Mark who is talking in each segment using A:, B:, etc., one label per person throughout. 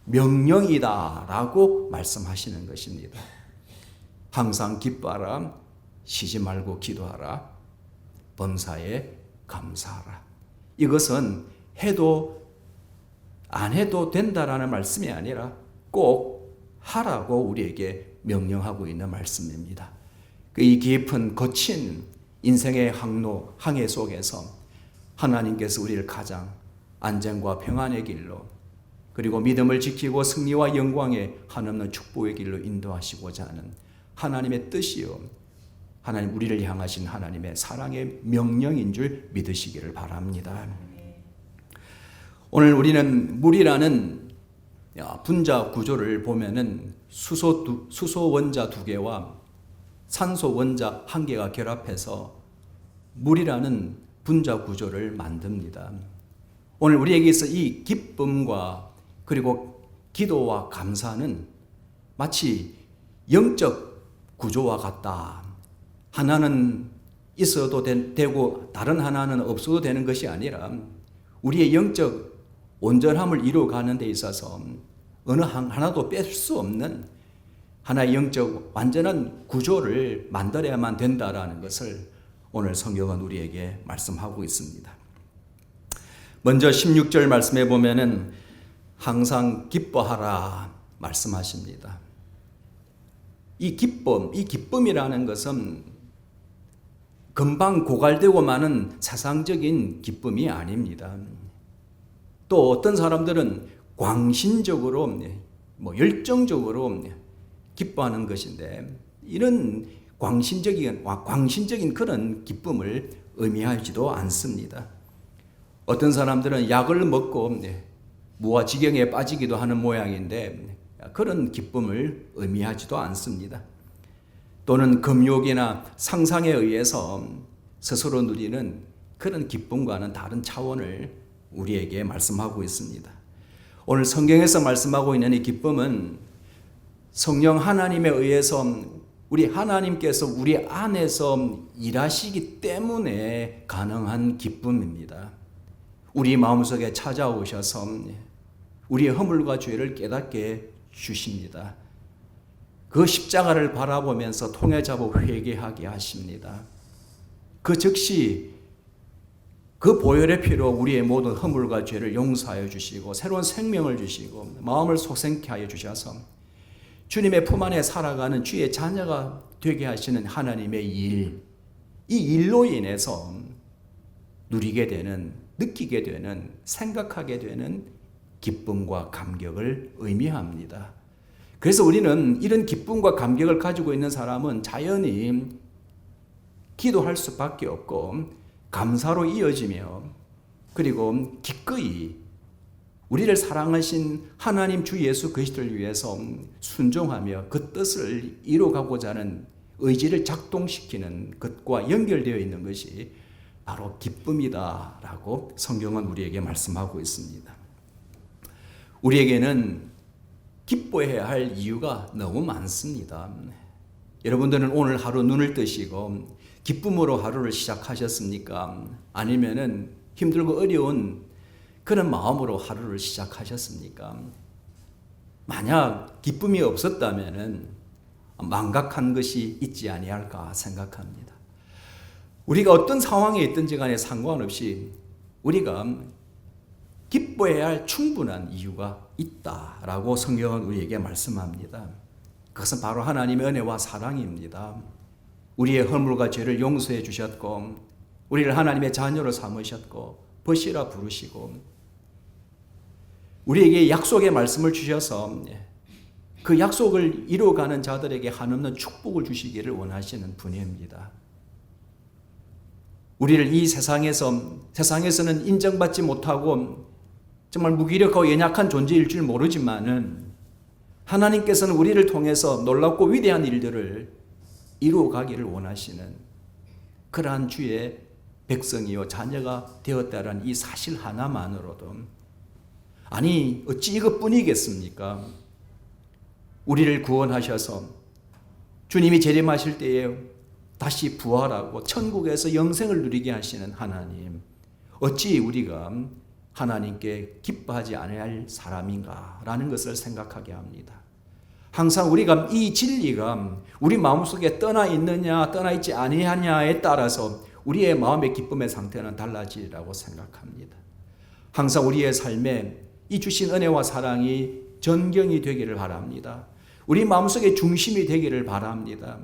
A: 명령이다라고 말씀하시는 것입니다. 항상 기뻐하라, 쉬지 말고 기도하라, 범사에 감사하라. 이것은 해도 안 해도 된다라는 말씀이 아니라 꼭 하라고 우리에게 명령하고 있는 말씀입니다. 이 깊은 거친 인생의 항해 속에서 하나님께서 우리를 가장 안전과 평안의 길로, 그리고 믿음을 지키고 승리와 영광의 한없는 축복의 길로 인도하시고자 하는 하나님의 뜻이요, 하나님 우리를 향하신 하나님의 사랑의 명령인 줄 믿으시기를 바랍니다. 오늘 우리는 물이라는 분자 구조를 보면은 수소 원자 2개와 산소 원자 1개가 결합해서 물이라는 분자 구조를 만듭니다. 오늘 우리에게 있어 이 기쁨과 그리고 기도와 감사는 마치 영적 구조와 같다. 하나는 있어도 되고 다른 하나는 없어도 되는 것이 아니라 우리의 영적 온전함을 이루어가는 데 있어서 어느 하나도 뺄 수 없는 하나의 영적 완전한 구조를 만들어야만 된다라는 것을 오늘 성경은 우리에게 말씀하고 있습니다. 먼저 16절 말씀해 보면은 항상 기뻐하라 말씀하십니다. 이 기쁨이라는 것은 금방 고갈되고 마는 세상적인 기쁨이 아닙니다. 또 어떤 사람들은 광신적으로 열정적으로 기뻐하는 것인데, 이런 광신적인 그런 기쁨을 의미하지도 않습니다. 어떤 사람들은 약을 먹고 무아지경에 빠지기도 하는 모양인데 그런 기쁨을 의미하지도 않습니다. 또는 금욕이나 상상에 의해서 스스로 누리는 그런 기쁨과는 다른 차원을 우리에게 말씀하고 있습니다. 오늘 성경에서 말씀하고 있는 이 기쁨은 성령 하나님에 의해서 우리 하나님께서 우리 안에서 일하시기 때문에 가능한 기쁨입니다. 우리 마음속에 찾아오셔서 우리의 허물과 죄를 깨닫게 주십니다. 그 십자가를 바라보면서 통해 잡아 회개하게 하십니다. 그 즉시 그 보혈의 피로 우리의 모든 허물과 죄를 용서하여 주시고 새로운 생명을 주시고 마음을 속생케 하여 주셔서 주님의 품 안에 살아가는 주의 자녀가 되게 하시는 하나님의 일, 이 일로 인해서 누리게 되는, 느끼게 되는, 생각하게 되는 기쁨과 감격을 의미합니다. 그래서 우리는 이런 기쁨과 감격을 가지고 있는 사람은 자연히 기도할 수밖에 없고 감사로 이어지며, 그리고 기꺼이 우리를 사랑하신 하나님 주 예수 그리스도를 위해서 순종하며 그 뜻을 이루어가고자 하는 의지를 작동시키는 것과 연결되어 있는 것이 바로 기쁨이다라고 성경은 우리에게 말씀하고 있습니다. 우리에게는 기뻐해야 할 이유가 너무 많습니다. 여러분들은 오늘 하루 눈을 뜨시고 기쁨으로 하루를 시작하셨습니까? 아니면은 힘들고 어려운 그런 마음으로 하루를 시작하셨습니까? 만약 기쁨이 없었다면은 망각한 것이 있지 아니할까 생각합니다. 우리가 어떤 상황에 있든지 간에 상관없이 우리가 기뻐해야 할 충분한 이유가 있다라고 성경은 우리에게 말씀합니다. 그것은 바로 하나님의 은혜와 사랑입니다. 우리의 허물과 죄를 용서해 주셨고 우리를 하나님의 자녀로 삼으셨고 벗이라 부르시고 우리에게 약속의 말씀을 주셔서 그 약속을 이루어가는 자들에게 한없는 축복을 주시기를 원하시는 분입니다. 우리를 이 세상에서는 인정받지 못하고 정말 무기력하고 연약한 존재일 줄 모르지만은 하나님께서는 우리를 통해서 놀랍고 위대한 일들을 이루어가기를 원하시는 그러한 주의 백성이요 자녀가 되었다라는 이 사실 하나만으로도, 아니 어찌 이것뿐이겠습니까? 우리를 구원하셔서 주님이 재림하실 때에 다시 부활하고 천국에서 영생을 누리게 하시는 하나님, 어찌 우리가 하나님께 기뻐하지 않아야 할 사람인가라는 것을 생각하게 합니다. 항상 우리가 이 진리가 우리 마음속에 떠나 있느냐 떠나 있지 아니하냐에 따라서 우리의 마음의 기쁨의 상태는 달라지리라고 생각합니다. 항상 우리의 삶에 이 주신 은혜와 사랑이 전경이 되기를 바랍니다. 우리 마음속의 중심이 되기를 바랍니다.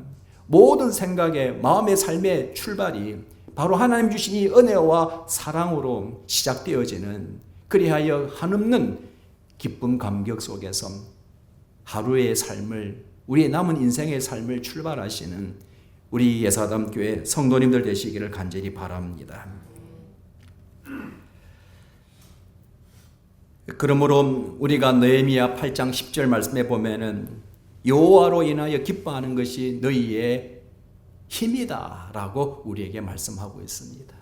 A: 모든 생각의 마음의 삶의 출발이 바로 하나님 주신 이 은혜와 사랑으로 시작되어지는, 그리하여 한없는 기쁨 감격 속에서 하루의 삶을, 우리의 남은 인생의 삶을 출발하시는 우리 예사담교회 성도님들 되시기를 간절히 바랍니다. 그러므로 우리가 느헤미야 8장 10절 말씀에 보면은 여호와로 인하여 기뻐하는 것이 너희의 힘이다 라고 우리에게 말씀하고 있습니다.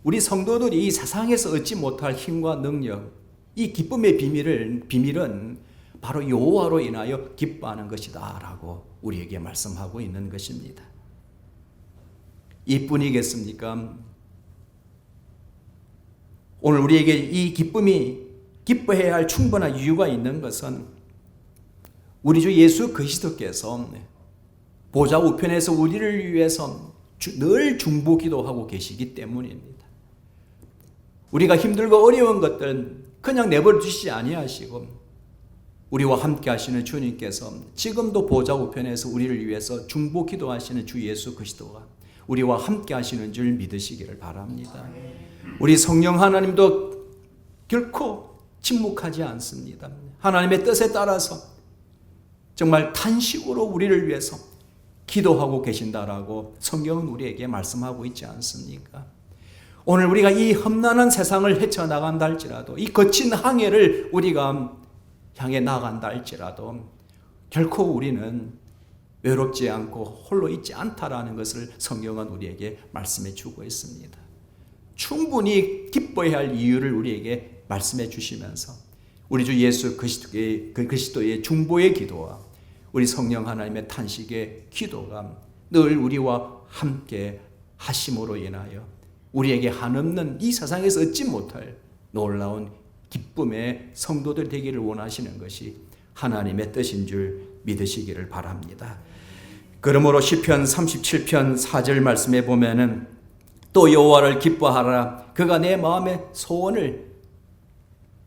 A: 우리 성도들이 이 세상에서 얻지 못할 힘과 능력, 이 기쁨의 비밀은 바로 여호와로 인하여 기뻐하는 것이다 라고 우리에게 말씀하고 있는 것입니다. 이뿐이겠습니까? 오늘 우리에게 이 기쁨이 기뻐해야 할 충분한 이유가 있는 것은 우리 주 예수 그리스도께서 보좌 우편에서 우리를 위해서 늘 중보 기도하고 계시기 때문입니다. 우리가 힘들고 어려운 것들 그냥 내버려 두시지 아니하시고 우리와 함께 하시는 주님께서 지금도 보좌 우편에서 우리를 위해서 중보 기도하시는 주 예수 그리스도가 우리와 함께 하시는 줄 믿으시기를 바랍니다. 우리 성령 하나님도 결코 침묵하지 않습니다. 하나님의 뜻에 따라서 정말 탄식으로 우리를 위해서 기도하고 계신다라고 성경은 우리에게 말씀하고 있지 않습니까? 오늘 우리가 이 험난한 세상을 헤쳐나간다 할지라도, 이 거친 항해를 우리가 향해 나간다 할지라도 결코 우리는 외롭지 않고 홀로 있지 않다라는 것을 성경은 우리에게 말씀해 주고 있습니다. 충분히 기뻐해야 할 이유를 우리에게 말씀해 주시면서 우리 주 예수 그리스도의 중보의 기도와 우리 성령 하나님의 탄식의 기도가 늘 우리와 함께 하심으로 인하여 우리에게 한없는 이 세상에서 얻지 못할 놀라운 기쁨의 성도들 되기를 원하시는 것이 하나님의 뜻인 줄 믿으시기를 바랍니다. 그러므로 시편 37편 4절 말씀에 보면은 또 여호와를 기뻐하라, 그가 내 마음의 소원을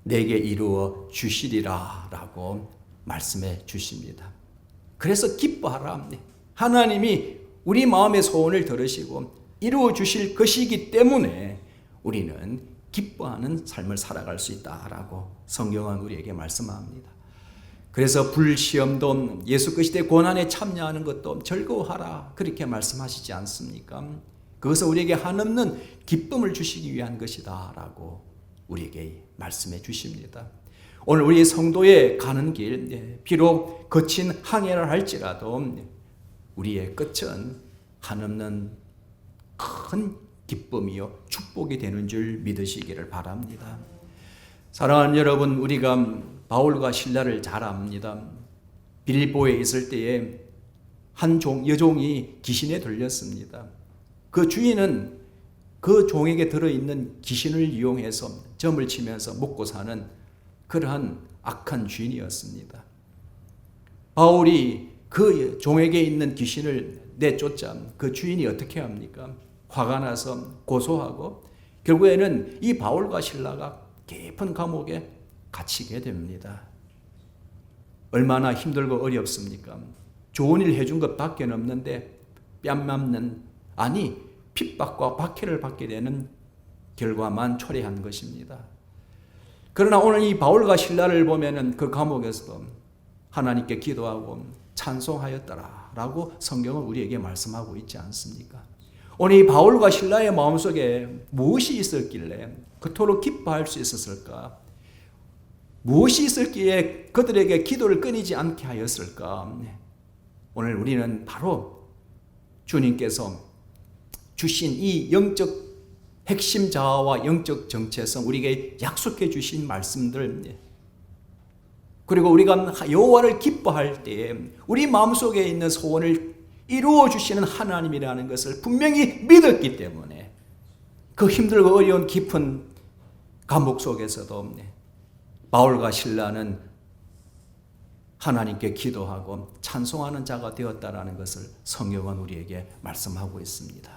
A: 내게 이루어 주시리라 라고 말씀해 주십니다. 그래서 기뻐하라. 하나님이 우리 마음의 소원을 들으시고 이루어 주실 것이기 때문에 우리는 기뻐하는 삶을 살아갈 수 있다라고 성경은 우리에게 말씀합니다. 그래서 불시험도 예수 그리스도의 고난에 참여하는 것도 즐거워하라 그렇게 말씀하시지 않습니까? 그것은 우리에게 한없는 기쁨을 주시기 위한 것이다 라고 우리에게 말씀해 주십니다. 오늘 우리 성도의 가는 길, 비록 거친 항해를 할지라도 우리의 끝은 한없는 큰 기쁨이요 축복이 되는 줄 믿으시기를 바랍니다. 사랑하는 여러분, 우리가 바울과 실라를 잘 압니다. 빌립보에 있을 때에 한 여종이 귀신에 들렸습니다. 그 주인은 그 종에게 들어있는 귀신을 이용해서 점을 치면서 먹고 사는 그러한 악한 주인이었습니다. 바울이 그 종에게 있는 귀신을 내쫓자 그 주인이 어떻게 합니까? 화가 나서 고소하고 결국에는 이 바울과 실라가 깊은 감옥에 갇히게 됩니다. 얼마나 힘들고 어렵습니까? 좋은 일 해준 것밖에 없는데 뺨 맞는, 아니 핍박과 박해를 받게 되는 결과만 초래한 것입니다. 그러나 오늘 이 바울과 실라를 보면은 그 감옥에서도 하나님께 기도하고 찬송하였더라라고 성경은 우리에게 말씀하고 있지 않습니까? 오늘 이 바울과 실라의 마음속에 무엇이 있었길래 그토록 기뻐할 수 있었을까? 무엇이 있었기에 그들에게 기도를 끊이지 않게 하였을까? 오늘 우리는 바로 주님께서 주신 이 영적 핵심 자아와 영적 정체성, 우리에게 약속해 주신 말씀들, 그리고 우리가 여호와를 기뻐할 때에 우리 마음속에 있는 소원을 이루어 주시는 하나님이라는 것을 분명히 믿었기 때문에 그 힘들고 어려운 깊은 감옥 속에서도 바울과 실라는 하나님께 기도하고 찬송하는 자가 되었다라는 것을 성경은 우리에게 말씀하고 있습니다.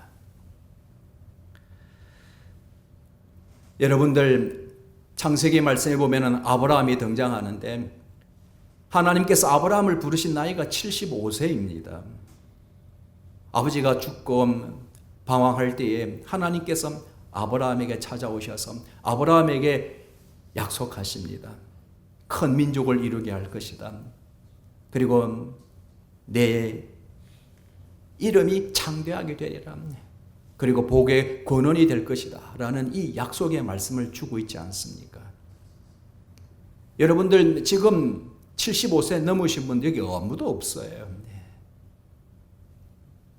A: 여러분들 창세기 말씀에 보면은 아브라함이 등장하는데 하나님께서 아브라함을 부르신 나이가 75세입니다. 아버지가 죽고 방황할 때에 하나님께서 아브라함에게 찾아오셔서 아브라함에게 약속하십니다. 큰 민족을 이루게 할 것이다. 그리고 내 이름이 창대하게 되리라. 그리고 복의 근원이 될 것이다. 라는 이 약속의 말씀을 주고 있지 않습니까? 여러분들 지금 75세 넘으신 분 여기 아무도 없어요.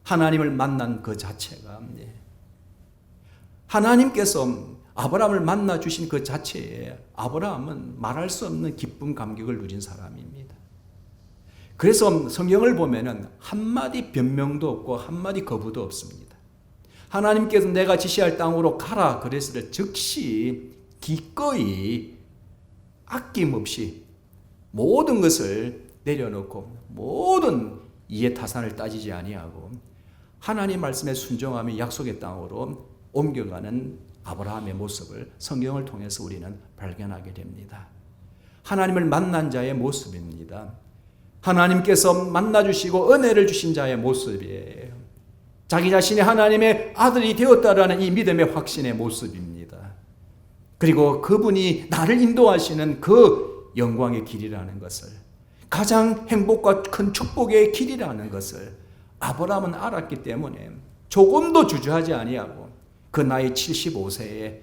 A: 하나님을 만난 그 자체가 하나님께서 아브라함을 만나 주신 그 자체에 아브라함은 말할 수 없는 기쁨 감격을 누린 사람입니다. 그래서 성경을 보면은 한마디 변명도 없고 한마디 거부도 없습니다. 하나님께서 내가 지시할 땅으로 가라 그랬을 때 즉시 기꺼이 아낌없이 모든 것을 내려놓고 모든 이해타산을 따지지 아니하고 하나님 말씀에 순종하며 약속의 땅으로 옮겨가는 아브라함의 모습을 성경을 통해서 우리는 발견하게 됩니다. 하나님을 만난 자의 모습입니다. 하나님께서 만나주시고 은혜를 주신 자의 모습이에요. 자기 자신이 하나님의 아들이 되었다라는 이 믿음의 확신의 모습입니다. 그리고 그분이 나를 인도하시는 그 영광의 길이라는 것을, 가장 행복과 큰 축복의 길이라는 것을 아브라함은 알았기 때문에 조금도 주저하지 아니하고 그 나이 75세에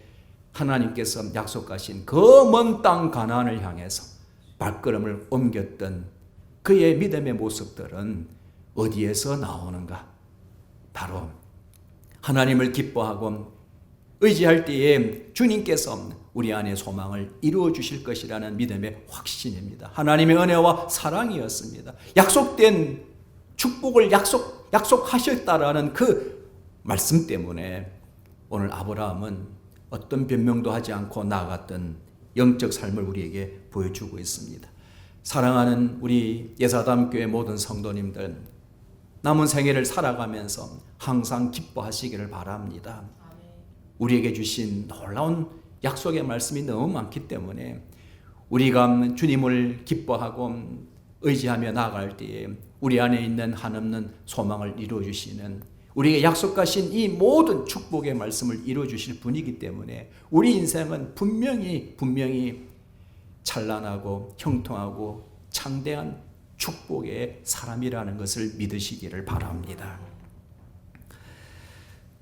A: 하나님께서 약속하신 그 먼 땅 가나안을 향해서 발걸음을 옮겼던 그의 믿음의 모습들은 어디에서 나오는가? 바로 하나님을 기뻐하고 의지할 때에 주님께서 우리 안에 소망을 이루어 주실 것이라는 믿음의 확신입니다. 하나님의 은혜와 사랑이었습니다. 약속된 축복을 약속하셨다라는 그 말씀 때문에 오늘 아브라함은 어떤 변명도 하지 않고 나아갔던 영적 삶을 우리에게 보여주고 있습니다. 사랑하는 우리 예사담교회 모든 성도님들, 남은 생애를 살아가면서 항상 기뻐하시기를 바랍니다. 우리에게 주신 놀라운 약속의 말씀이 너무 많기 때문에 우리가 주님을 기뻐하고 의지하며 나아갈 때에 우리 안에 있는 한없는 소망을 이루어 주시는, 우리에게 약속하신 이 모든 축복의 말씀을 이루어 주실 분이기 때문에 우리 인생은 분명히 찬란하고 형통하고 창대한 축복의 사람이라는 것을 믿으시기를 바랍니다.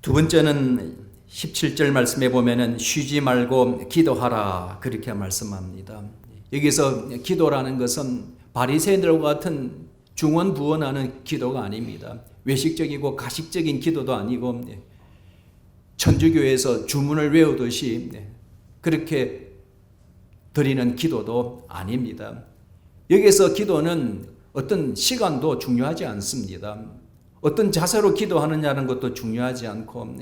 A: 두 번째는 17절 말씀에 보면은 쉬지 말고 기도하라 그렇게 말씀합니다. 여기서 기도라는 것은 바리새인들과 같은 중언부언하는 기도가 아닙니다. 외식적이고 가식적인 기도도 아니고 천주교에서 주문을 외우듯이 그렇게 드리는 기도도 아닙니다. 여기서 기도는 어떤 시간도 중요하지 않습니다. 어떤 자세로 기도하느냐는 것도 중요하지 않고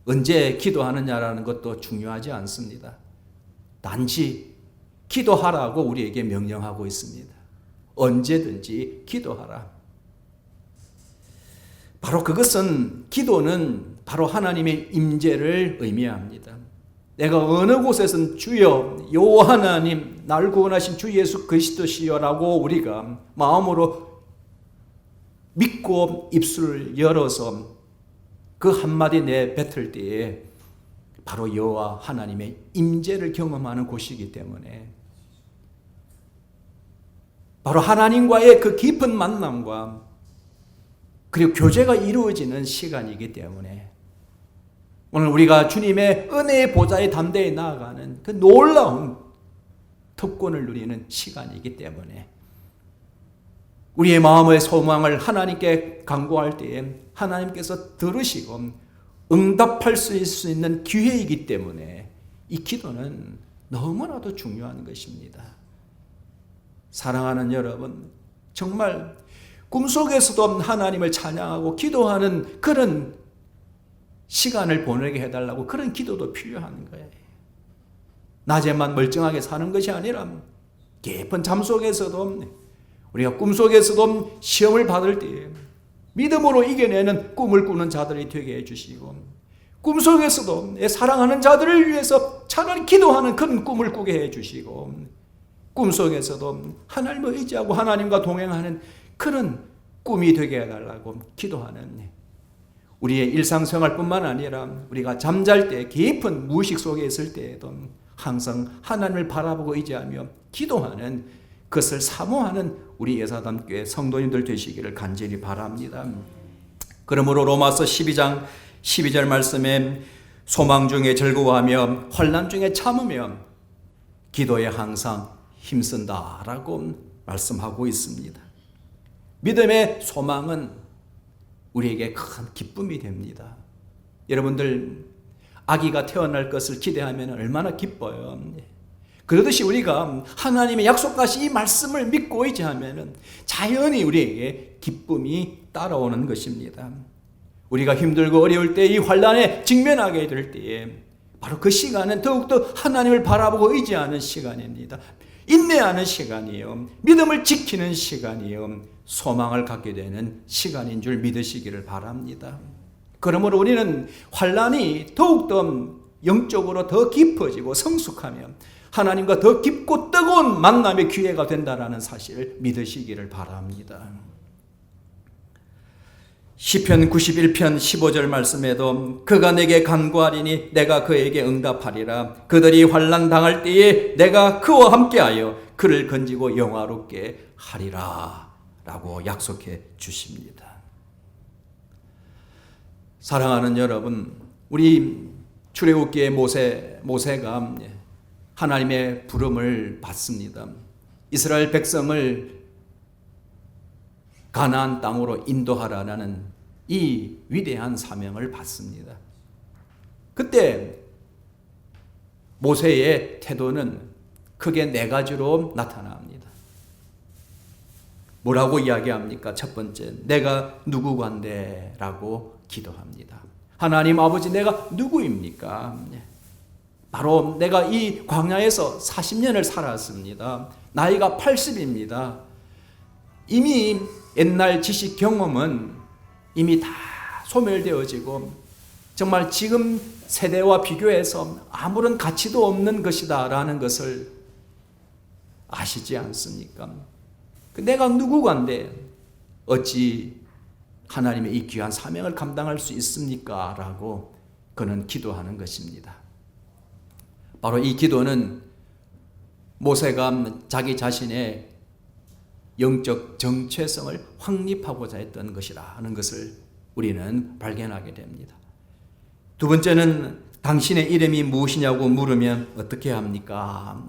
A: 언제 기도하느냐라는 것도 중요하지 않습니다. 단지 기도하라고 우리에게 명령하고 있습니다. 언제든지 기도하라. 바로 그것은, 기도는 바로 하나님의 임재를 의미합니다. 내가 어느 곳에선 주여 여호와 하나님 나를 구원하신 주 예수 그리스도시여라고 우리가 마음으로 믿고 입술을 열어서 그 한마디 내뱉을 때에 바로 여호와 하나님의 임재를 경험하는 곳이기 때문에, 바로 하나님과의 그 깊은 만남과 그리고 교제가 이루어지는 시간이기 때문에 오늘 우리가 주님의 은혜의 보좌의 담대에 나아가는 그 놀라운 특권을 누리는 시간이기 때문에 우리의 마음의 소망을 하나님께 간구할 때에 하나님께서 들으시고 응답할 수 있는 기회이기 때문에 이 기도는 너무나도 중요한 것입니다. 사랑하는 여러분, 정말 꿈속에서도 하나님을 찬양하고 기도하는 그런 시간을 보내게 해달라고, 그런 기도도 필요한 거예요. 낮에만 멀쩡하게 사는 것이 아니라 깊은 잠 속에서도, 우리가 꿈 속에서도 시험을 받을 때에 믿음으로 이겨내는 꿈을 꾸는 자들이 되게 해주시고, 꿈 속에서도 사랑하는 자들을 위해서 차라리 기도하는 그런 꿈을 꾸게 해주시고, 꿈 속에서도 하나님을 의지하고 하나님과 동행하는 그런 꿈이 되게 해달라고 기도하는, 우리의 일상생활뿐만 아니라 우리가 잠잘 때 깊은 무의식 속에 있을 때에도 항상 하나님을 바라보고 의지하며 기도하는, 그것을 사모하는 우리 예사단교회 성도님들 되시기를 간절히 바랍니다. 그러므로 로마서 12장 12절 말씀에 소망 중에 즐거워하며 환난 중에 참으며 기도에 항상 힘쓴다라고 말씀하고 있습니다. 믿음의 소망은 우리에게 큰 기쁨이 됩니다. 여러분들 아기가 태어날 것을 기대하면 얼마나 기뻐요. 그러듯이 우리가 하나님의 약속하신 이 말씀을 믿고 의지하면 자연히 우리에게 기쁨이 따라오는 것입니다. 우리가 힘들고 어려울 때, 이 환난에 직면하게 될 때에 바로 그 시간은 더욱더 하나님을 바라보고 의지하는 시간입니다. 인내하는 시간이요, 믿음을 지키는 시간이요, 소망을 갖게 되는 시간인 줄 믿으시기를 바랍니다. 그러므로 우리는 환난이 더욱더 영적으로 더 깊어지고 성숙하며 하나님과 더 깊고 뜨거운 만남의 기회가 된다는 사실을 믿으시기를 바랍니다. 시편 91편 15절 말씀에도 그가 내게 간구하리니 내가 그에게 응답하리라. 그들이 환난 당할 때에 내가 그와 함께하여 그를 건지고 영화롭게 하리라 라고 약속해 주십니다. 사랑하는 여러분, 우리 출애굽기의 모세가 하나님의 부름을 받습니다. 이스라엘 백성을 가나안 땅으로 인도하라는 이 위대한 사명을 받습니다. 그때 모세의 태도는 크게 네 가지로 나타납니다. 뭐라고 이야기합니까? 첫 번째, 내가 누구간데? 라고 기도합니다. 하나님 아버지, 내가 누구입니까? 바로 내가 이 광야에서 40년을 살았습니다. 나이가 80입니다. 이미 옛날 지식 경험은 이미 다 소멸되어지고 정말 지금 세대와 비교해서 아무런 가치도 없는 것이다 라는 것을 아시지 않습니까? 내가 누구간데 어찌 하나님의 이 귀한 사명을 감당할 수 있습니까? 라고 그는 기도하는 것입니다. 바로 이 기도는 모세가 자기 자신의 영적 정체성을 확립하고자 했던 것이라는 것을 우리는 발견하게 됩니다. 두 번째는 당신의 이름이 무엇이냐고 물으면 어떻게 합니까?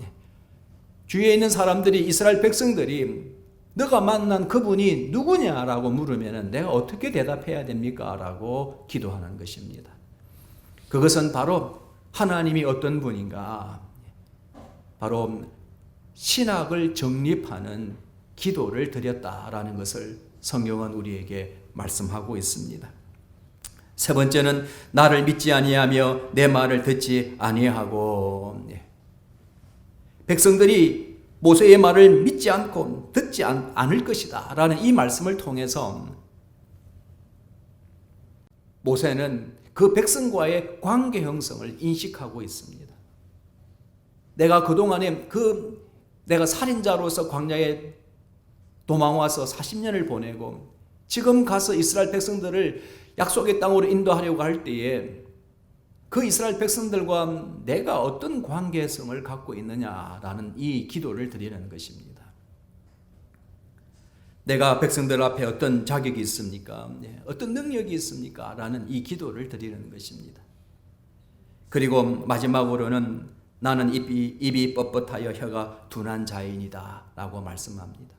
A: 주위에 있는 사람들이, 이스라엘 백성들이 너가 만난 그분이 누구냐라고 물으면 내가 어떻게 대답해야 됩니까? 라고 기도하는 것입니다. 그것은 바로 하나님이 어떤 분인가, 바로 신학을 정립하는 기도를 드렸다라는 것을 성경은 우리에게 말씀하고 있습니다. 세 번째는 나를 믿지 아니하며 내 말을 듣지 아니하고, 백성들이 모세의 말을 믿지 않고 듣지 않을 것이다 라는 이 말씀을 통해서 모세는 그 백성과의 관계 형성을 인식하고 있습니다. 내가 그동안에 내가 살인자로서 광야에 도망와서 40년을 보내고 지금 가서 이스라엘 백성들을 약속의 땅으로 인도하려고 할 때에 그 이스라엘 백성들과 내가 어떤 관계성을 갖고 있느냐라는 이 기도를 드리는 것입니다. 내가 백성들 앞에 어떤 자격이 있습니까? 어떤 능력이 있습니까? 라는 이 기도를 드리는 것입니다. 그리고 마지막으로는 나는 입이 뻣뻣하여 혀가 둔한 자인이다 라고 말씀합니다.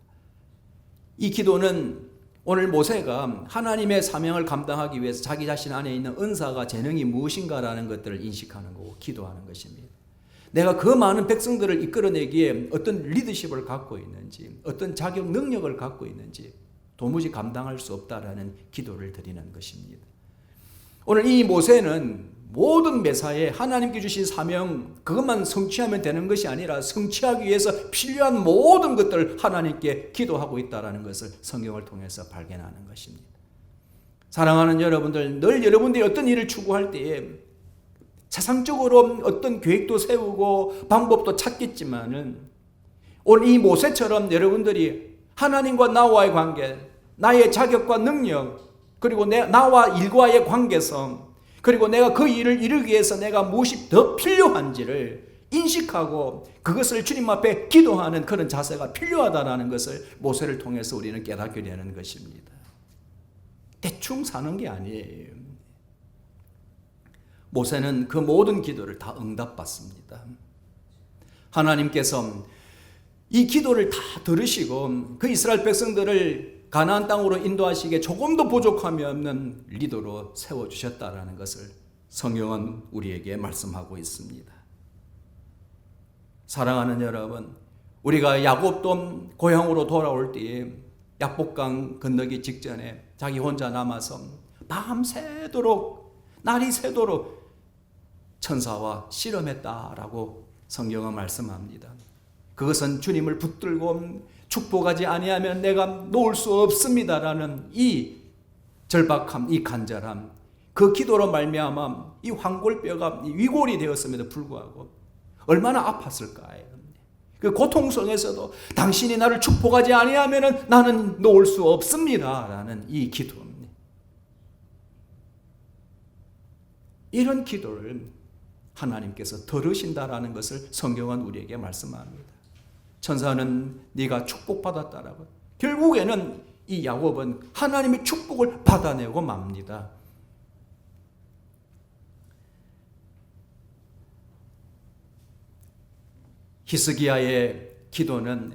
A: 이 기도는 오늘 모세가 하나님의 사명을 감당하기 위해서 자기 자신 안에 있는 은사가, 재능이 무엇인가라는 것들을 인식하는 거고 기도하는 것입니다. 내가 그 많은 백성들을 이끌어내기에 어떤 리더십을 갖고 있는지, 어떤 자격 능력을 갖고 있는지 도무지 감당할 수 없다라는 기도를 드리는 것입니다. 오늘 이 모세는 모든 매사에 하나님께 주신 사명 그것만 성취하면 되는 것이 아니라 성취하기 위해서 필요한 모든 것들을 하나님께 기도하고 있다는 것을 성경을 통해서 발견하는 것입니다. 사랑하는 여러분들, 늘 여러분들이 어떤 일을 추구할 때에 세상적으로 어떤 계획도 세우고 방법도 찾겠지만은 오늘 이 모세처럼 여러분들이 하나님과 나와의 관계, 나의 자격과 능력, 그리고 나와 일과의 관계성, 그리고 내가 그 일을 이루기 위해서 내가 무엇이 더 필요한지를 인식하고 그것을 주님 앞에 기도하는 그런 자세가 필요하다는 것을 모세를 통해서 우리는 깨닫게 되는 것입니다. 대충 사는 게 아니에요. 모세는 그 모든 기도를 다 응답받습니다. 하나님께서 이 기도를 다 들으시고 그 이스라엘 백성들을 가나안 땅으로 인도하시기에 조금도 부족함이 없는 리더로 세워주셨다는 것을 성경은 우리에게 말씀하고 있습니다. 사랑하는 여러분, 우리가 야곱도 고향으로 돌아올 때에 약복강 건너기 직전에 자기 혼자 남아서 밤새도록 날이 새도록 천사와 씨름했다라고 성경은 말씀합니다. 그것은 주님을 붙들고 축복하지 아니하면 내가 놓을 수 없습니다라는 이 절박함, 이 간절함, 그 기도로 말미암아 이 황골뼈가 위골이 되었음에도 불구하고 얼마나 아팠을까요? 그 고통 속에서도 당신이 나를 축복하지 아니하면 나는 놓을 수 없습니다라는 이 기도. 이런 기도를 하나님께서 들으신다라는 것을 성경은 우리에게 말씀합니다. 천사는 네가 축복받았다라고. 결국에는 이 야곱은 하나님의 축복을 받아내고 맙니다. 히스기야의 기도는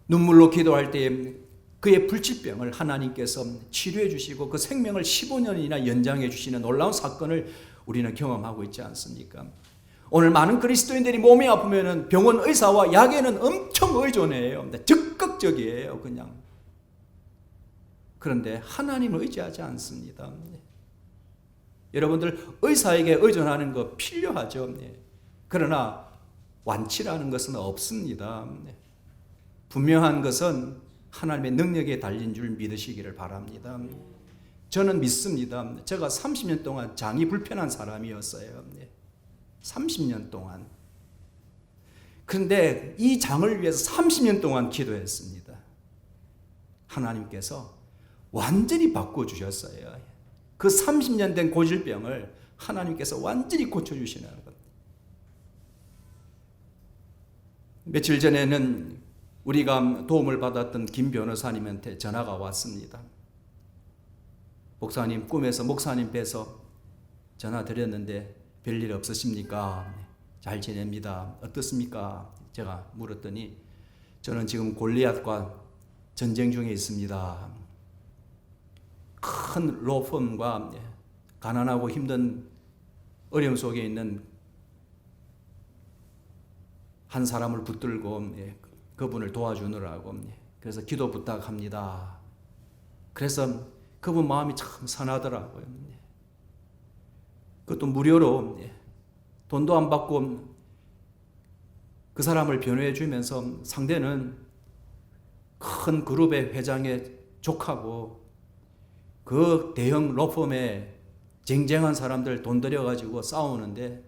A: 눈물로 기도할 때 그의 불치병을 하나님께서 치료해 주시고 그 생명을 15년이나 연장해 주시는 놀라운 사건을 우리는 경험하고 있지 않습니까? 오늘 많은 그리스도인들이 몸이 아프면 병원 의사와 약에는 엄청 의존해요. 적극적이에요, 그냥. 그런데 하나님을 의지하지 않습니다. 여러분들 의사에게 의존하는 거 필요하죠. 그러나 완치라는 것은 없습니다. 분명한 것은 하나님의 능력에 달린 줄 믿으시기를 바랍니다. 저는 믿습니다. 제가 30년 동안 장이 불편한 사람이었어요. 30년 동안. 그런데 이 장을 위해서 30년 동안 기도했습니다. 하나님께서 완전히 바꿔주셨어요. 그 30년 된 고질병을 하나님께서 완전히 고쳐주시는 겁니다. 며칠 전에는 우리가 도움을 받았던 김 변호사님한테 전화가 왔습니다. 목사님, 꿈에서 목사님 뵈서 전화 드렸는데 별일 없으십니까? 잘 지냅니다. 어떻습니까? 제가 물었더니 저는 지금 골리앗과 전쟁 중에 있습니다. 큰 로펌과 가난하고 힘든 어려움 속에 있는 한 사람을 붙들고 그분을 도와주느라고 그래서 기도 부탁합니다. 그래서 그분 마음이 참 선하더라고요. 그것도 무료로 돈도 안 받고 그 사람을 변호해 주면서 상대는 큰 그룹의 회장의 조카고 그 대형 로펌에 쟁쟁한 사람들 돈 들여가지고 싸우는데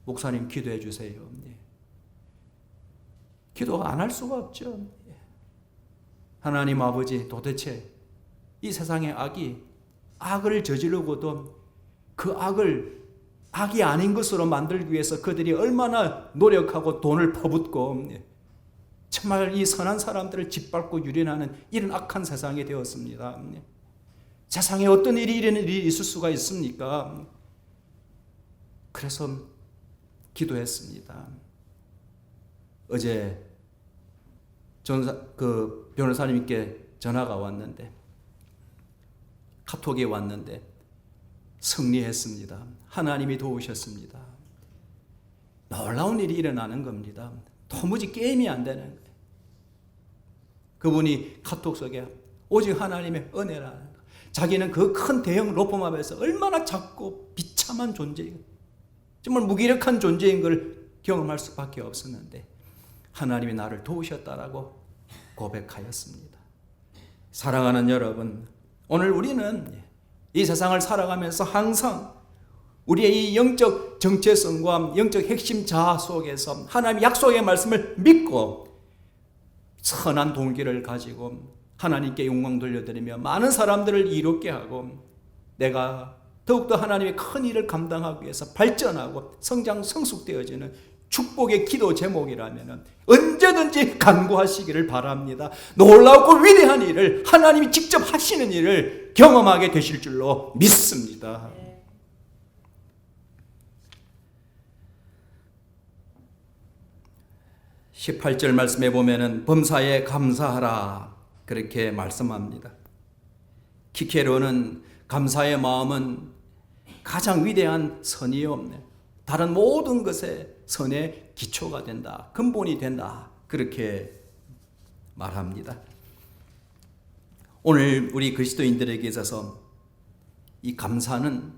A: 목사님 기도해 주세요. 기도 안 할 수가 없죠. 하나님 아버지, 도대체 이 세상의 악을 저지르고도 그 악을 악이 아닌 것으로 만들기 위해서 그들이 얼마나 노력하고 돈을 퍼붓고 정말 이 선한 사람들을 짓밟고 유린하는 이런 악한 세상이 되었습니다. 세상에 어떤 이런 일이 있을 수가 있습니까? 그래서 기도했습니다. 어제 그 변호사님께 전화가 왔는데 카톡이 왔는데 승리했습니다. 하나님이 도우셨습니다. 놀라운 일이 일어나는 겁니다. 도무지 게임이 안 되는 거예요. 그분이 카톡 속에 오직 하나님의 은혜라는 거. 자기는 그 큰 대형 로펌 앞에서 얼마나 작고 비참한 존재인, 정말 무기력한 존재인 걸 경험할 수밖에 없었는데 하나님이 나를 도우셨다라고 고백하였습니다. 사랑하는 여러분, 오늘 우리는 이 세상을 살아가면서 항상 우리의 이 영적 정체성과 영적 핵심 자아 속에서 하나님의 약속의 말씀을 믿고 선한 동기를 가지고 하나님께 영광 돌려드리며 많은 사람들을 이롭게 하고 내가 더욱더 하나님의 큰 일을 감당하기 위해서 발전하고 성장 성숙되어지는 축복의 기도 제목이라면 언제든지 간구하시기를 바랍니다. 놀랍고 위대한 일을 하나님이 직접 하시는 일을 경험하게 되실 줄로 믿습니다. 18절 말씀에 보면은 범사에 감사하라 그렇게 말씀합니다. 키케로는 감사의 마음은 가장 위대한 선이요 다른 모든 것에 선의 기초가 된다, 근본이 된다 그렇게 말합니다. 오늘 우리 그리스도인들에게 있어서 이 감사는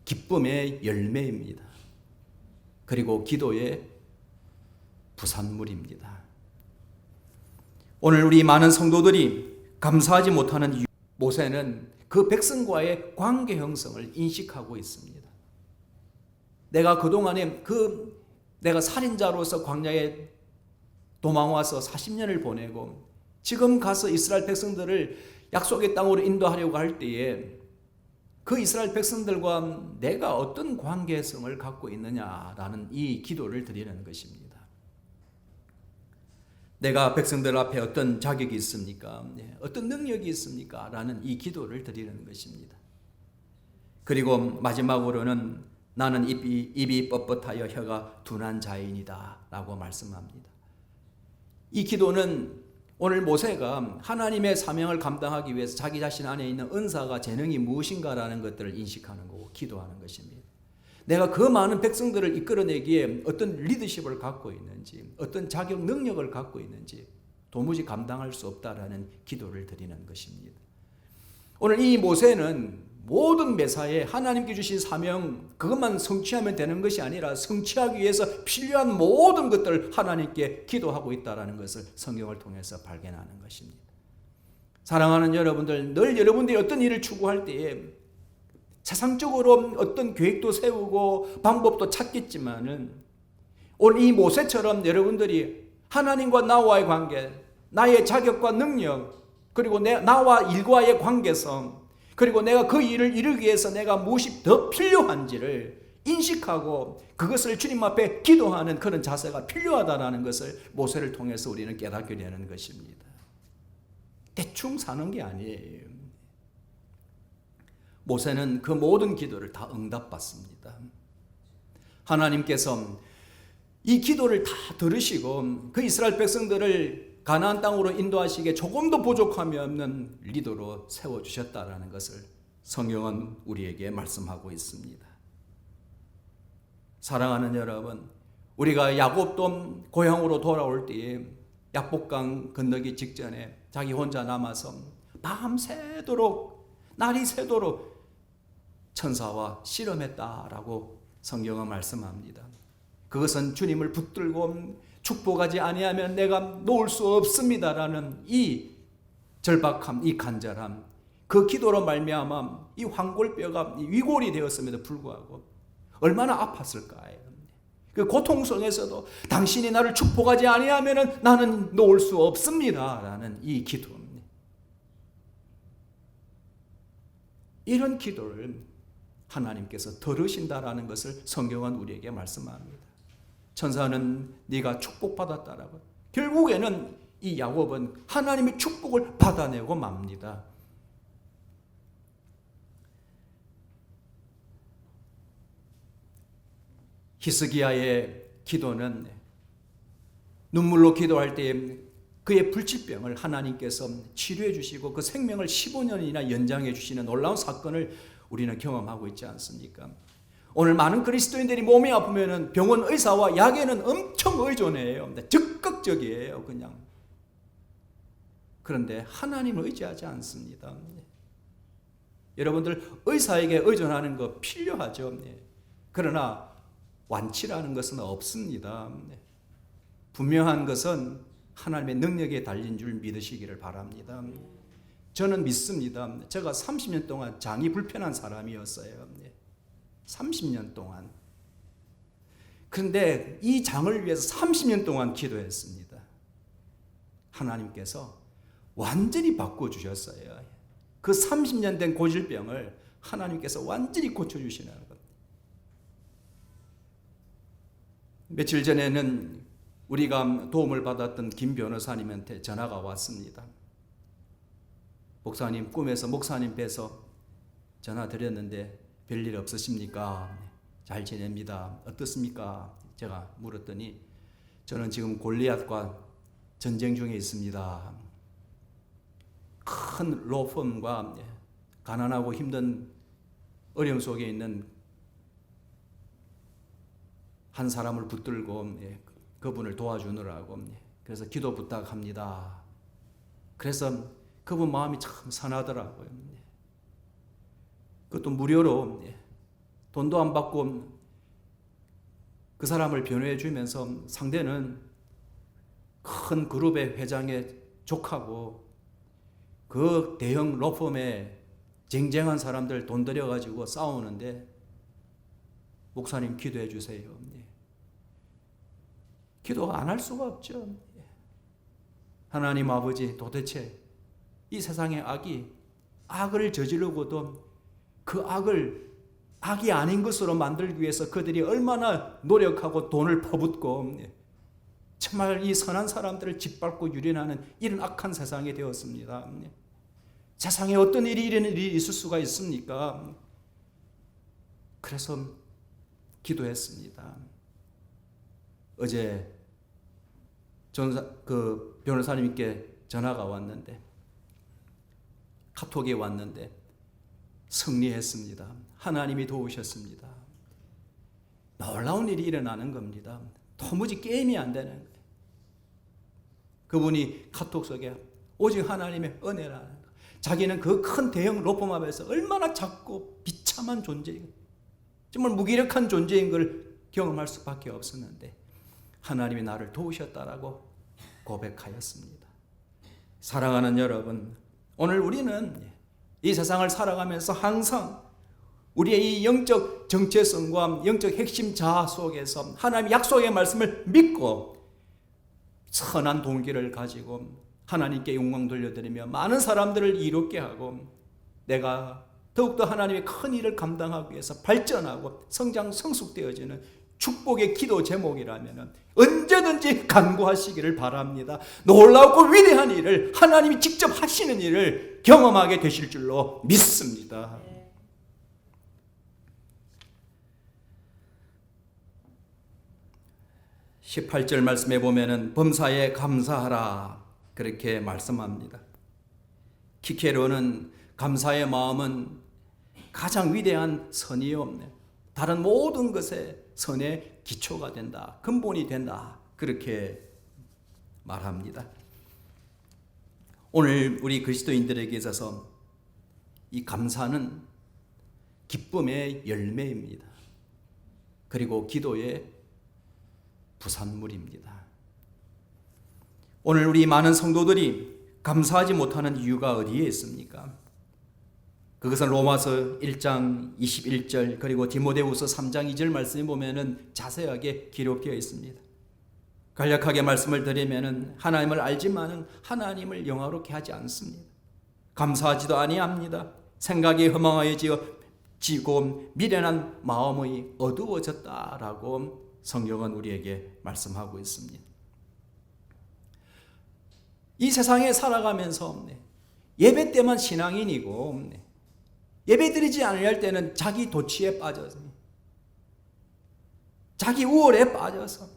A: 기쁨의 열매입니다. 그리고 기도의 부산물입니다. 오늘 우리 많은 성도들이 감사하지 못하는 이유, 모세는 그 백성과의 관계 형성을 인식하고 있습니다. 내가 그동안에 내가 살인자로서 광야에 도망와서 40년을 보내고 지금 가서 이스라엘 백성들을 약속의 땅으로 인도하려고 할 때에 그 이스라엘 백성들과 내가 어떤 관계성을 갖고 있느냐라는 이 기도를 드리는 것입니다. 내가 백성들 앞에 어떤 자격이 있습니까? 어떤 능력이 있습니까? 라는 이 기도를 드리는 것입니다. 그리고 마지막으로는 나는 입이 뻣뻣하여 혀가 둔한 자인이다 라고 말씀합니다. 이 기도는 오늘 모세가 하나님의 사명을 감당하기 위해서 자기 자신 안에 있는 은사가 재능이 무엇인가라는 것들을 인식하는 거고 기도하는 것입니다. 내가 그 많은 백성들을 이끌어내기에 어떤 리더십을 갖고 있는지, 어떤 자격 능력을 갖고 있는지 도무지 감당할 수 없다라는 기도를 드리는 것입니다. 오늘 이 모세는 모든 매사에 하나님께 주신 사명 그것만 성취하면 되는 것이 아니라 성취하기 위해서 필요한 모든 것들을 하나님께 기도하고 있다는 것을 성경을 통해서 발견하는 것입니다. 사랑하는 여러분들, 늘 여러분들이 어떤 일을 추구할 때에 세상적으로 어떤 계획도 세우고 방법도 찾겠지만은 오늘 이 모세처럼 여러분들이 하나님과 나와의 관계, 나의 자격과 능력, 그리고 나와 일과의 관계성, 그리고 내가 그 일을 이루기 위해서 내가 무엇이 더 필요한지를 인식하고 그것을 주님 앞에 기도하는 그런 자세가 필요하다는 것을 모세를 통해서 우리는 깨닫게 되는 것입니다. 대충 사는 게 아니에요. 모세는 그 모든 기도를 다 응답받습니다. 하나님께서 이 기도를 다 들으시고 그 이스라엘 백성들을 가나안 땅으로 인도하시기에 조금도 부족함이 없는 리더로 세워주셨다는 것을 성경은 우리에게 말씀하고 있습니다. 사랑하는 여러분, 우리가 야곱도 고향으로 돌아올 때에 약복강 건너기 직전에 자기 혼자 남아서 밤새도록 날이 새도록 천사와 씨름했다라고 성경은 말씀합니다. 그것은 주님을 붙들고 축복하지 아니하면 내가 놓을 수 없습니다라는 이 절박함, 이 간절함, 그 기도로 말미암아 이 황골뼈가 위골이 되었음에도 불구하고 얼마나 아팠을까요? 그 고통 속에서도 당신이 나를 축복하지 아니하면 나는 놓을 수 없습니다라는 이 기도. 이런 기도를 하나님께서 들으신다라는 것을 성경은 우리에게 말씀합니다. 천사는 네가 축복받았다라고. 결국에는 이 야곱은 하나님의 축복을 받아내고 맙니다. 히스기야의 기도는 눈물로 기도할 때 그의 불치병을 하나님께서 치료해 주시고 그 생명을 15년이나 연장해 주시는 놀라운 사건을 우리는 경험하고 있지 않습니까? 오늘 많은 그리스도인들이 몸이 아프면 병원 의사와 약에는 엄청 의존해요. 적극적이에요, 그냥. 그런데 하나님을 의지하지 않습니다. 여러분들 의사에게 의존하는 거 필요하죠. 그러나 완치라는 것은 없습니다. 분명한 것은 하나님의 능력에 달린 줄 믿으시기를 바랍니다. 저는 믿습니다. 제가 30년 동안 장이 불편한 사람이었어요. 30년 동안. 그런데 이 장을 위해서 30년 동안 기도했습니다. 하나님께서 완전히 바꿔주셨어요. 그 30년 된 고질병을 하나님께서 완전히 고쳐주시는 겁니다. 며칠 전에는 우리가 도움을 받았던 김 변호사님한테 전화가 왔습니다. 목사님, 꿈에서 목사님 뵈서 전화 드렸는데 별일 없으십니까? 잘 지냅니다. 어떻습니까? 제가 물었더니 저는 지금 골리앗과 전쟁 중에 있습니다. 큰 로펌과 가난하고 힘든 어려움 속에 있는 한 사람을 붙들고 그분을 도와주느라고 그래서 기도 부탁합니다. 그래서 그분 마음이 참 선하더라고요. 그것도 무료로 돈도 안 받고 그 사람을 변호해 주면서 상대는 큰 그룹의 회장의 조카고 그 대형 로펌에 쟁쟁한 사람들 돈 들여가지고 싸우는데 목사님 기도해 주세요. 기도 안 할 수가 없죠. 하나님 아버지, 도대체 이 세상의 악을 저지르고도 그 악이 아닌 것으로 만들기 위해서 그들이 얼마나 노력하고 돈을 퍼붓고 정말 이 선한 사람들을 짓밟고 유린하는 이런 악한 세상이 되었습니다. 세상에 어떤 이런 일이 있을 수가 있습니까? 그래서 기도했습니다. 어제 그 변호사님께 전화가 왔는데, 카톡이 왔는데 승리했습니다. 하나님이 도우셨습니다. 놀라운 일이 일어나는 겁니다. 도무지 게임이 안 되는 거예요. 그분이 카톡 속에 오직 하나님의 은혜라는 거. 자기는 그 큰 대형 로펌 앞에서 얼마나 작고 비참한 존재인, 정말 무기력한 존재인 걸 경험할 수밖에 없었는데 하나님이 나를 도우셨다라고 고백하였습니다. 사랑하는 여러분, 오늘 우리는 이 세상을 살아가면서 항상 우리의 이 영적 정체성과 영적 핵심 자아 속에서 하나님의 약속의 말씀을 믿고 선한 동기를 가지고 하나님께 영광 돌려드리며 많은 사람들을 이롭게 하고 내가 더욱더 하나님의 큰 일을 감당하기 위해서 발전하고 성장 성숙되어지는 축복의 기도 제목이라면 언제든지 간구하시기를 바랍니다. 놀랍고 위대한 일을 하나님이 직접 하시는 일을 경험하게 되실 줄로 믿습니다. 18절 말씀에 보면은 범사에 감사하라 그렇게 말씀합니다. 키케로는 감사의 마음은 가장 위대한 선이요 다른 모든 것에 선의 기초가 된다, 근본이 된다 그렇게 말합니다. 오늘 우리 그리스도인들에게 있어서 이 감사는 기쁨의 열매입니다. 그리고 기도의 부산물입니다. 오늘 우리 많은 성도들이 감사하지 못하는 이유가 어디에 있습니까? 그것은 로마서 1장 21절 그리고 디모데후서 3장 2절 말씀에 보면은 자세하게 기록되어 있습니다. 간략하게 말씀을 드리면은 하나님을 알지만은 하나님을 영화롭게 하지 않습니다. 감사하지도 아니합니다. 생각이 허망하여지고 미련한 마음이 어두워졌다라고 성경은 우리에게 말씀하고 있습니다. 이 세상에 살아가면서 예배 때만 신앙인이고 예배드리지 않을 때는 자기 도취에 빠져서 자기 우월에 빠져서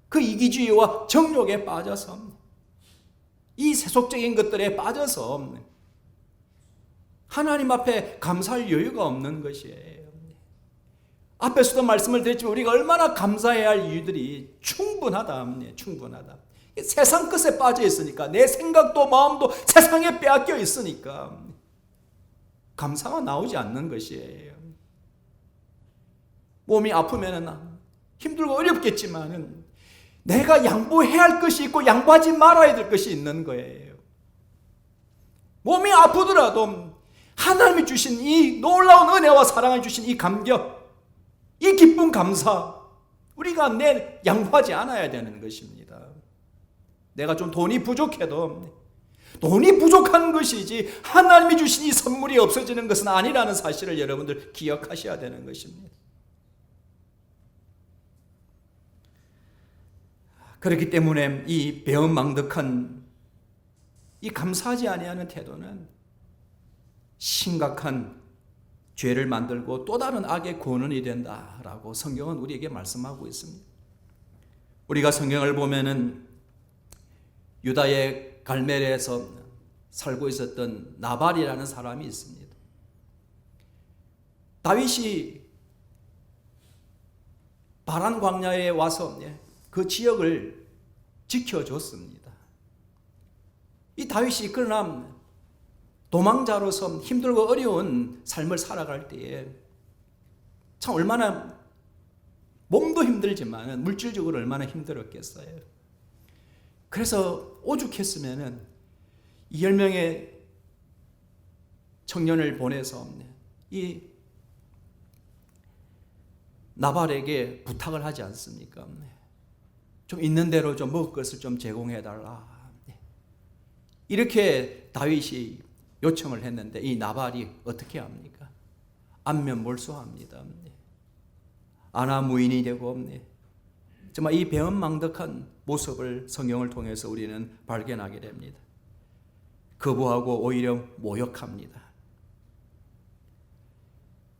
A: 그 이기주의와 정욕에 빠져서 이 세속적인 것들에 빠져서 하나님 앞에 감사할 여유가 없는 것이에요. 앞에서도 말씀을 드렸지만 우리가 얼마나 감사해야 할 이유들이 충분하다. 세상 것에 빠져 있으니까 내 생각도 마음도 세상에 빼앗겨 있으니까 감사가 나오지 않는 것이에요. 몸이 아프면 힘들고 어렵겠지만은 내가 양보해야 할 것이 있고 양보하지 말아야 될 것이 있는 거예요. 몸이 아프더라도 하나님이 주신 이 놀라운 은혜와 사랑을 주신 이 감격, 이 기쁨, 감사, 우리가 양보하지 않아야 되는 것입니다. 내가 좀 돈이 부족해도 돈이 부족한 것이지 하나님이 주신 이 선물이 없어지는 것은 아니라는 사실을 여러분들 기억하셔야 되는 것입니다. 그렇기 때문에 이 배은망덕한 이 감사하지 아니하는 태도는 심각한 죄를 만들고 또 다른 악의 근원이 된다라고 성경은 우리에게 말씀하고 있습니다. 우리가 성경을 보면은 유다의 갈멜에서 살고 있었던 나발이라는 사람이 있습니다. 다윗이 바란 광야에 와서 그 지역을 지켜줬습니다. 이 다윗이 그러나 도망자로서 힘들고 어려운 삶을 살아갈 때에 참 얼마나 몸도 힘들지만 물질적으로 얼마나 힘들었겠어요. 그래서 오죽했으면 10명의 청년을 보내서 이 나발에게 부탁을 하지 않습니까? 좀 있는 대로 좀 먹을 것을 좀 제공해달라. 이렇게 다윗이 요청을 했는데 이 나발이 어떻게 합니까? 안면몰수합니다. 아나무인이 되고 정말 이 배은망덕한 모습을 성경을 통해서 우리는 발견하게 됩니다. 거부하고 오히려 모욕합니다.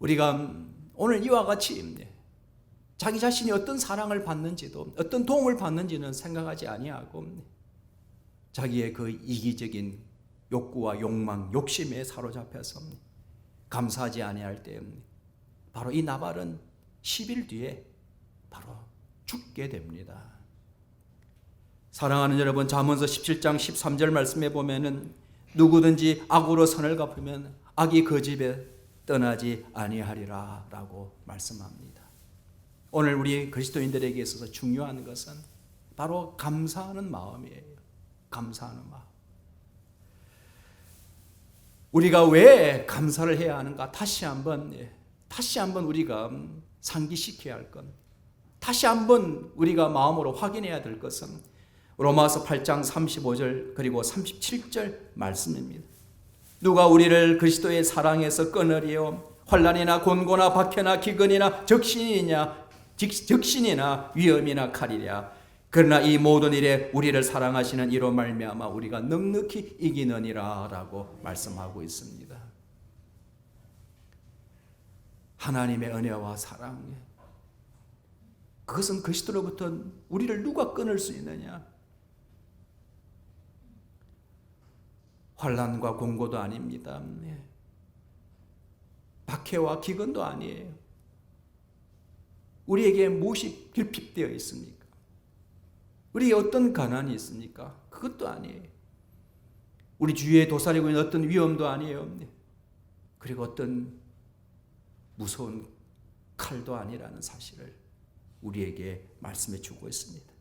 A: 우리가 오늘 이와 같이 자기 자신이 어떤 사랑을 받는지도 어떤 도움을 받는지는 생각하지 아니하고 자기의 그 이기적인 욕구와 욕망, 욕심에 사로잡혀서 감사하지 아니할 때 바로 이 나발은 10일 뒤에 바로 죽게 됩니다. 사랑하는 여러분, 잠언서 17장 13절 말씀에 보면은 누구든지 악으로 선을 갚으면 악이 그 집에 떠나지 아니하리라 라고 말씀합니다. 오늘 우리 그리스도인들에게 있어서 중요한 것은 바로 감사하는 마음이에요. 감사하는 마음. 우리가 왜 감사를 해야 하는가? 다시 한번 우리가 상기시켜야 할 것, 다시 한번 우리가 마음으로 확인해야 될 것은 로마서 8장 35절 그리고 37절 말씀입니다. 누가 우리를 그리스도의 사랑에서 끊으리요? 환난이나 곤고나 박해나 기근이나 적신이나 위험이나 칼이랴. 그러나 이 모든 일에 우리를 사랑하시는 이로 말미암아 우리가 넉넉히 이기느니라 라고 말씀하고 있습니다. 하나님의 은혜와 사랑, 그것은 그리스도로부터 우리를 누가 끊을 수 있느냐? 환난과 공고도 아닙니다. 박해와 기근도 아니에요. 우리에게 무엇이 결핍되어 있습니까? 우리에게 어떤 가난이 있습니까? 그것도 아니에요. 우리 주위에 도사리고 있는 어떤 위험도 아니에요. 그리고 어떤 무서운 칼도 아니라는 사실을 우리에게 말씀해 주고 있습니다.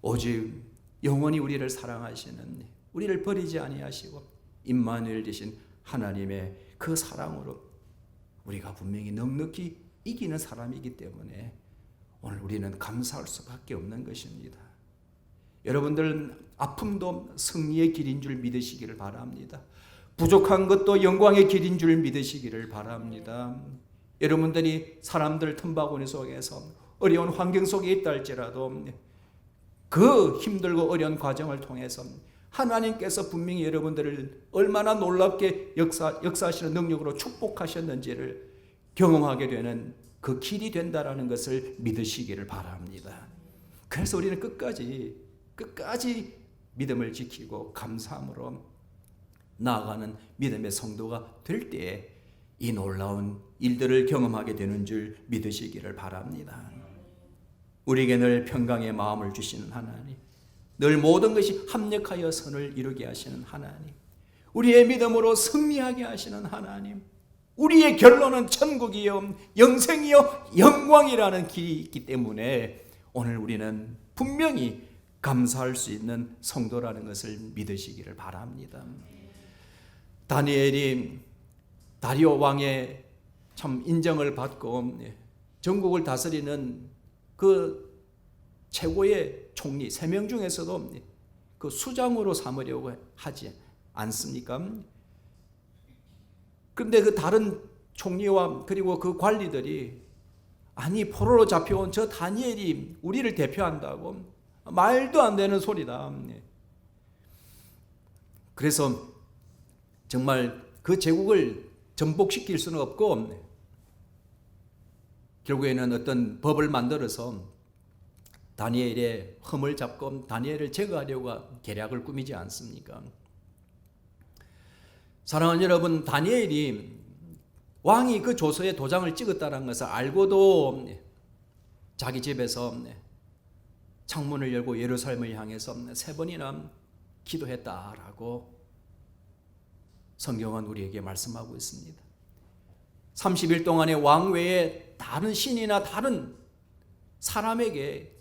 A: 오직 영원히 우리를 사랑하시는, 우리를 버리지 아니하시고 임마누엘 되신 하나님의 그 사랑으로 우리가 분명히 넉넉히 이기는 사람이기 때문에 오늘 우리는 감사할 수밖에 없는 것입니다. 여러분들은 아픔도 승리의 길인 줄 믿으시기를 바랍니다. 부족한 것도 영광의 길인 줄 믿으시기를 바랍니다. 여러분들이 사람들 틈바구니 속에서 어려운 환경 속에 있다 할지라도 그 힘들고 어려운 과정을 통해서 하나님께서 분명히 여러분들을 얼마나 놀랍게 역사하시는 능력으로 축복하셨는지를 경험하게 되는 그 길이 된다라는 것을 믿으시기를 바랍니다. 그래서 우리는 끝까지 믿음을 지키고 감사함으로 나아가는 믿음의 성도가 될 때에 이 놀라운 일들을 경험하게 되는 줄 믿으시기를 바랍니다. 우리에게 늘 평강의 마음을 주시는 하나님, 늘 모든 것이 합력하여 선을 이루게 하시는 하나님, 우리의 믿음으로 승리하게 하시는 하나님, 우리의 결론은 천국이요 영생이요 영광이라는 길이 있기 때문에 오늘 우리는 분명히 감사할 수 있는 성도라는 것을 믿으시기를 바랍니다. 다니엘이 다리오 왕의 참 인정을 받고 전국을 다스리는 그 최고의 총리 3명 중에서도 그 수장으로 삼으려고 하지 않습니까? 그런데 그 다른 총리와 그리고 그 관리들이 아니 포로로 잡혀온 저 다니엘이 우리를 대표한다고 말도 안 되는 소리다. 그래서 정말 그 제국을 전복시킬 수는 없고 결국에는 어떤 법을 만들어서 다니엘의 흠을 잡고 다니엘을 제거하려고 계략을 꾸미지 않습니까? 사랑하는 여러분, 다니엘이 왕이 그 조서에 도장을 찍었다는 것을 알고도 자기 집에서 창문을 열고 예루살렘을 향해서 3번이나 기도했다라고 성경은 우리에게 말씀하고 있습니다. 30일 동안의 왕 외에 다른 신이나 다른 사람에게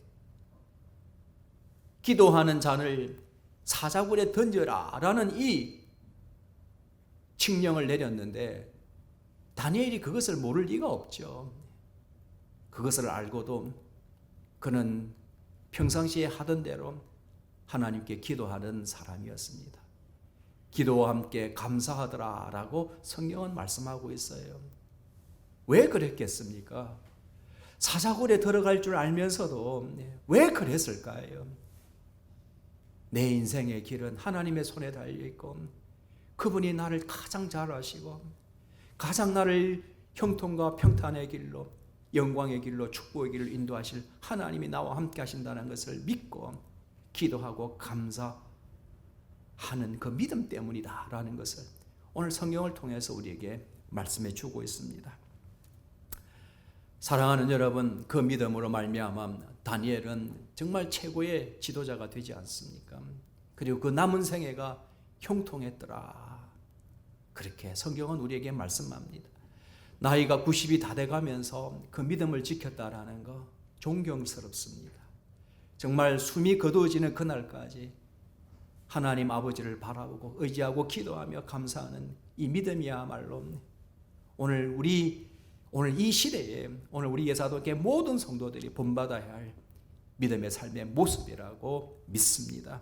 A: 기도하는 잔을 사자굴에 던져라 라는 이 칙령을 내렸는데 다니엘이 그것을 모를 리가 없죠. 그것을 알고도 그는 평상시에 하던 대로 하나님께 기도하는 사람이었습니다. 기도와 함께 감사하더라 라고 성경은 말씀하고 있어요. 왜 그랬겠습니까? 사자굴에 들어갈 줄 알면서도 왜 그랬을까요? 내 인생의 길은 하나님의 손에 달려있고 그분이 나를 가장 잘 아시고 가장 나를 형통과 평탄의 길로 영광의 길로 축복의 길로 인도하실 하나님이 나와 함께 하신다는 것을 믿고 기도하고 감사하는 그 믿음 때문이다 라는 것을 오늘 성경을 통해서 우리에게 말씀해 주고 있습니다. 사랑하는 여러분, 그 믿음으로 말미암아 다니엘은 정말 최고의 지도자가 되지 않습니까? 그리고 그 남은 생애가 형통했더라. 그렇게 성경은 우리에게 말씀합니다. 나이가 90이 다 돼가면서 그 믿음을 지켰다라는 거 존경스럽습니다. 정말 숨이 거두어지는 그날까지 하나님 아버지를 바라보고 의지하고 기도하며 감사하는 이 믿음이야말로 오늘 이 시대에 오늘 우리 예사도교회 모든 성도들이 본받아야 할 믿음의 삶의 모습이라고 믿습니다.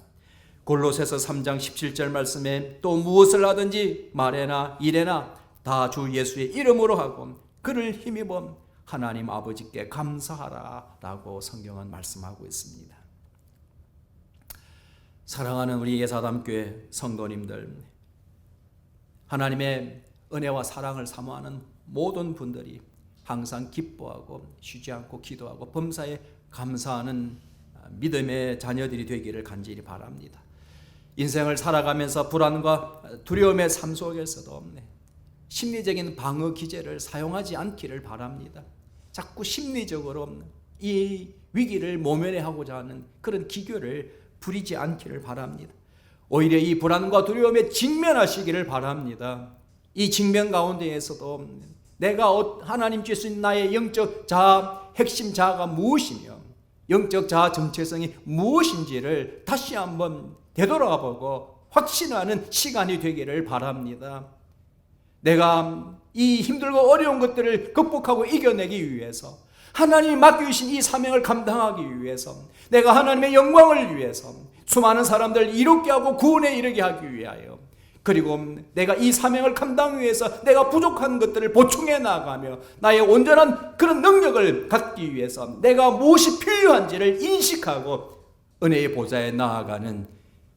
A: 골로새서 3장 17절 말씀에 또 무엇을 하든지 말에나 일에나 다 주 예수의 이름으로 하고 그를 힘입어 하나님 아버지께 감사하라 라고 성경은 말씀하고 있습니다. 사랑하는 우리 예사담교회 성도님들, 하나님의 은혜와 사랑을 사모하는 모든 분들이 항상 기뻐하고 쉬지 않고 기도하고 범사에 감사하는 믿음의 자녀들이 되기를 간절히 바랍니다. 인생을 살아가면서 불안과 두려움의 삶 속에서도 심리적인 방어 기제를 사용하지 않기를 바랍니다. 자꾸 심리적으로 이 위기를 모면하고자 하는 그런 기교를 부리지 않기를 바랍니다. 오히려 이 불안과 두려움에 직면하시기를 바랍니다. 이 직면 가운데에서도 내가 하나님 주신 나의 영적 자아, 핵심 자아가 무엇이며 영적 자아 정체성이 무엇인지를 다시 한번 되돌아보고 확신하는 시간이 되기를 바랍니다. 내가 이 힘들고 어려운 것들을 극복하고 이겨내기 위해서 하나님이 맡겨주신 이 사명을 감당하기 위해서 내가 하나님의 영광을 위해서 수많은 사람들을 이롭게 하고 구원에 이르게 하기 위하여 그리고 내가 이 사명을 감당하기 위해서 내가 부족한 것들을 보충해 나가며 나의 온전한 그런 능력을 갖기 위해서 내가 무엇이 필요한지를 인식하고 은혜의 보좌에 나아가는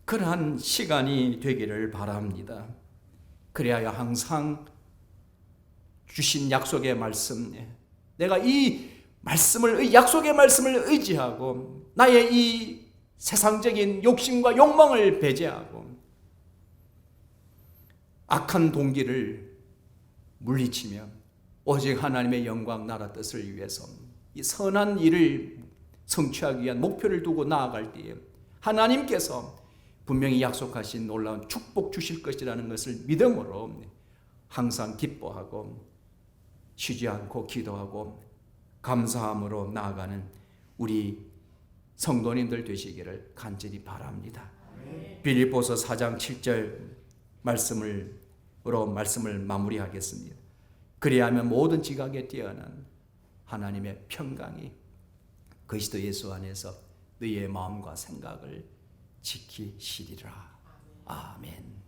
A: 그러한 시간이 되기를 바랍니다. 그래야 항상 주신 약속의 말씀, 내가 이 약속의 말씀을 의지하고 나의 이 세상적인 욕심과 욕망을 배제하고 악한 동기를 물리치며 오직 하나님의 영광 나라 뜻을 위해서 이 선한 일을 성취하기 위한 목표를 두고 나아갈 때에 하나님께서 분명히 약속하신 놀라운 축복 주실 것이라는 것을 믿음으로 항상 기뻐하고 쉬지 않고 기도하고 감사함으로 나아가는 우리 성도님들 되시기를 간절히 바랍니다. 빌립보서 4장 7절 말씀을 마무리하겠습니다. 그리하면 모든 지각에 뛰어난 하나님의 평강이 그리스도 예수 안에서 너희의 마음과 생각을 지키시리라. 아멘.